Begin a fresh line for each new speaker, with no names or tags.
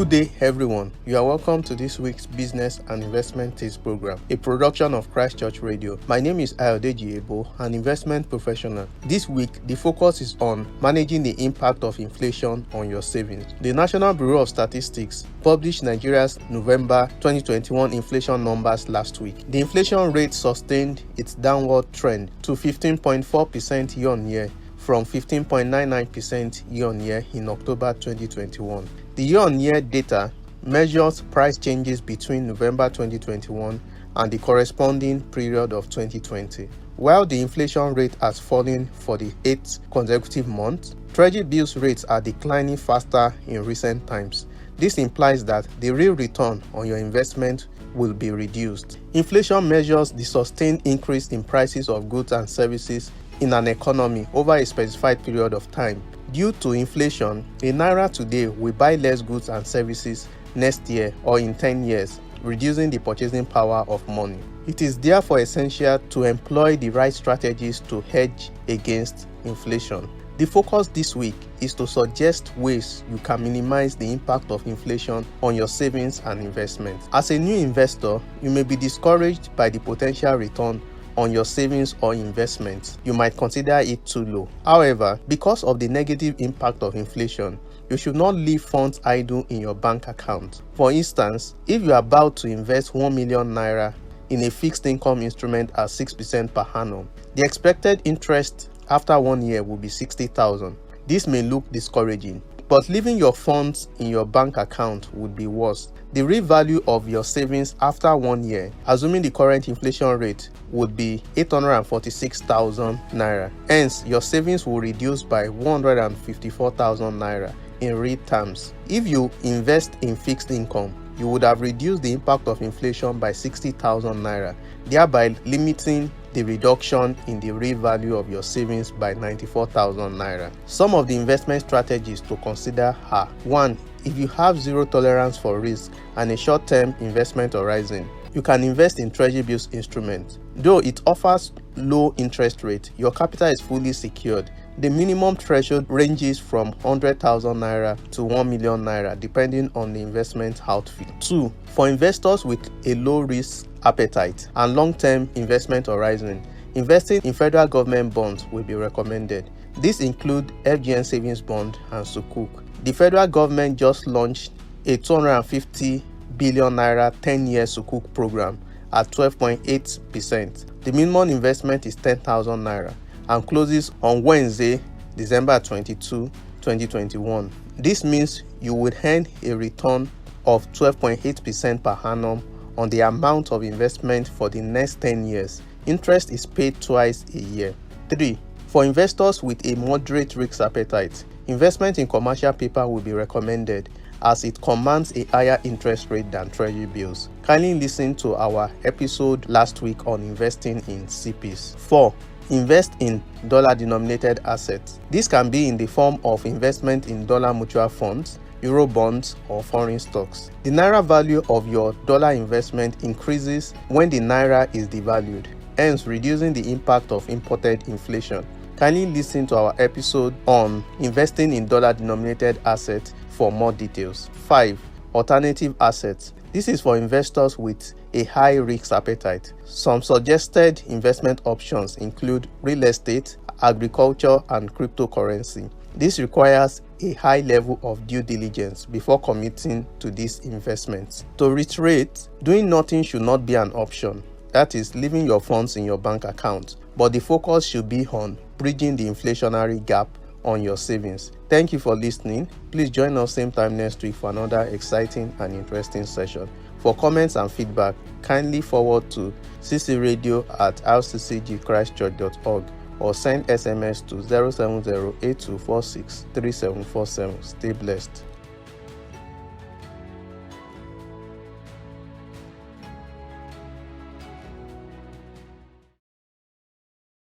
Good day, everyone. You are welcome to this week's Business and Investment Tips program, a production of Christ Church Radio. My name is Ayodeji Ebo, an investment professional. This week, the focus is on managing the impact of inflation on your savings. The National Bureau of Statistics published Nigeria's November 2021 inflation numbers last week. The inflation rate sustained its downward trend to 15.4% year-on-year from 15.99% year-on-year in October 2021. The year-on-year data measures price changes between November 2021 and the corresponding period of 2020. While the inflation rate has fallen for the 8th consecutive month, Treasury bills rates are declining faster in recent times. This implies that the real return on your investment will be reduced. Inflation measures the sustained increase in prices of goods and services in an economy over a specified period of time. Due to inflation, a naira today will buy less goods and services next year or in 10 years, reducing the purchasing power of money. It is therefore essential to employ the right strategies to hedge against inflation. The focus this week is to suggest ways you can minimize the impact of inflation on your savings and investments. As a new investor, you may be discouraged by the potential return on your savings or investments. You might consider it too low. However, because of the negative impact of inflation, you should not leave funds idle in your bank account. For instance, if you are about to invest 1 million naira in a fixed income instrument at 6% per annum, the expected interest after 1 year will be 60,000. This may look discouraging, but leaving your funds in your bank account would be worse. The real value of your savings after 1 year, assuming the current inflation rate, would be 846,000 naira. Hence, your savings will reduce by 154,000 naira in real terms. If you invest in fixed income, you would have reduced the impact of inflation by 60,000 naira, thereby limiting the reduction in the real value of your savings by 94,000 naira. Some of the investment strategies to consider are: 1. If you have zero tolerance for risk and a short-term investment horizon, you can invest in Treasury bills instruments. Though it offers low interest rate, your capital is fully secured. The minimum threshold ranges from 100,000 naira to 1 million naira depending on the investment outfit. 2. For investors with a low risk appetite and long-term investment horizon, investing in federal government bonds will be recommended. These include FGN Savings Bond and Sukuk. The federal government just launched a 250 billion naira 10-year Sukuk program at 12.8%. The minimum investment is 10,000 naira and closes on Wednesday, December 22, 2021. This means you would earn a return of 12.8% per annum on the amount of investment for the next 10 years. Interest is paid twice a year. 3. For investors with a moderate risk appetite, investment in commercial paper will be recommended as it commands a higher interest rate than Treasury bills. Kindly listen to our episode last week on investing in CPs. 4. Invest in dollar-denominated assets. This can be in the form of investment in dollar mutual funds, euro bonds, or foreign stocks. The naira value of your dollar investment increases when the naira is devalued, hence reducing the impact of imported inflation. Kindly listen to our episode on investing in dollar-denominated assets for more details. 5. Alternative assets. This is for investors with a high risk appetite. Some suggested investment options include real estate, agriculture, and cryptocurrency. This requires a high level of due diligence before committing to these investments. To reiterate, doing nothing should not be an option. That is, leaving your funds in your bank account. But the focus should be on bridging the inflationary gap on your savings. Thank you for listening. Please join us same time next week for another exciting and interesting session. For comments and feedback, kindly forward to ccradio@rccgchristchurch.org or send SMS to 07082463747. Stay blessed.